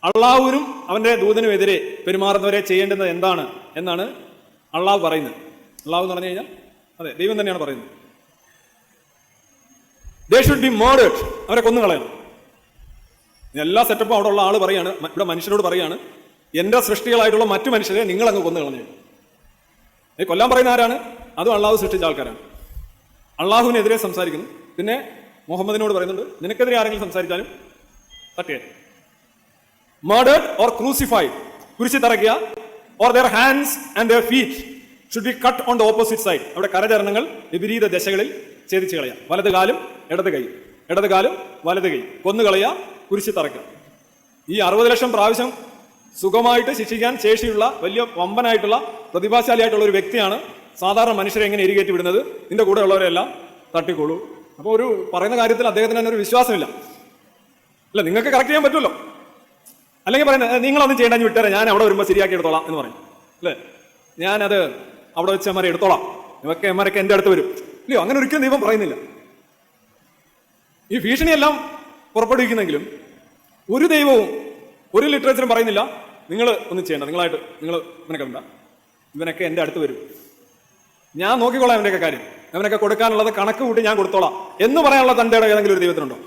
അള്ളാഹുവിനും അവന്റെ ദൂതനും എതിരെ പെരുമാറുന്നവരെ ചെയ്യേണ്ടത് എന്താണ് എന്നാണ് അള്ളാഹു പറയുന്നത്. അള്ളാഹു എന്ന് പറഞ്ഞു കഴിഞ്ഞാൽ അതെ ദൈവം തന്നെയാണ് പറയുന്നത്. ദേ ഷുഡ് ബി മർഡേർഡ്, അവരെ കൊന്നുകളയണം. എല്ലാ സെറ്റപ്പും അവിടെ ഉള്ള ആള് പറയാണ്, ഇവിടെ മനുഷ്യരോട് പറയാണ്, എന്റെ സൃഷ്ടികളായിട്ടുള്ള മറ്റു മനുഷ്യരെ നിങ്ങൾ അങ്ങ് കൊന്നുകളഞ്ഞു. കൊല്ലാൻ പറയുന്ന ആരാണ്? അതും അള്ളാഹു സൃഷ്ടിച്ച ആൾക്കാരാണ്. അള്ളാഹുവിനെതിരെ സംസാരിക്കുന്നു. പിന്നെ മുഹമ്മദിനോട് പറയുന്നുണ്ട്, നിനക്കെതിരെ ആരെങ്കിലും സംസാരിച്ചാലും തട്ടിയ മർഡേർഡ് ഓർ ക്രൂസിഫൈഡ്, കുരിശി തറയ്ക്കുക. Or their hands and their feet should be cut on the opposite side. അവിടെ കരചരണങ്ങൾ വിപരീത ദശകളിൽ ഛേദിച്ച് കളയാം. വലത് കാലും ഇടത് കൈ, ഇടത് കാലും വലത് കൈ, കൊന്നുകളയുക, കുരിശി തറയ്ക്കുക. ഈ 60 ലക്ഷം പ്രാവശ്യം സുഖമായിട്ട് ശിക്ഷിക്കാൻ ശേഷിയുള്ള വലിയ വമ്പനായിട്ടുള്ള പ്രതിഭാശാലിയായിട്ടുള്ള ഒരു വ്യക്തിയാണ് സാധാരണ മനുഷ്യരെ എങ്ങനെ എരികേറ്റി വിടുന്നത്. ഇതിന്റെ കൂടെ ഉള്ളവരെല്ലാം തട്ടിക്കൊള്ളൂ. അപ്പോൾ ഒരു പറയുന്ന കാര്യത്തിൽ അദ്ദേഹത്തിന് തന്നെ ഒരു വിശ്വാസമില്ല. അല്ല, നിങ്ങൾക്ക് കറക്റ്റ് ചെയ്യാൻ പറ്റുമല്ലോ. അല്ലെങ്കിൽ പറയുന്നത് നിങ്ങളൊന്നും ചെയ്യേണ്ട, വിട്ടുതരാം, ഞാൻ അവിടെ വരുമ്പോൾ ശരിയാക്കി എടുത്തോളാം എന്ന് പറയും. അല്ലേ, ഞാനത് അവിടെ വെച്ച് അമ്മരെ എടുത്തോളാം, ഇവക്കെ അമ്മരൊക്കെ എൻ്റെ അടുത്ത് വരും. ഇല്ലയോ, അങ്ങനെ ഒരിക്കലും ദൈവം പറയുന്നില്ല. ഈ ഭീഷണിയെല്ലാം പുറപ്പെടുവിക്കുന്നെങ്കിലും ഒരു ദൈവവും ഒരു ലിറ്ററേച്ചറും പറയുന്നില്ല നിങ്ങൾ ഒന്നും ചെയ്യേണ്ട, നിങ്ങൾ ഇവനൊക്കെ എന്താ, ഇവനൊക്കെ എൻ്റെ അടുത്ത് വരും, ഞാൻ നോക്കിക്കോളാം ഇവൻ്റെയൊക്കെ കാര്യം, അവനൊക്കെ കൊടുക്കാനുള്ളത് കണക്ക് കൂട്ടി ഞാൻ കൊടുത്തോളാം എന്ന് പറയാനുള്ള തൻ്റെ ഏതെങ്കിലും ഒരു ദൈവത്തിനുണ്ടോ?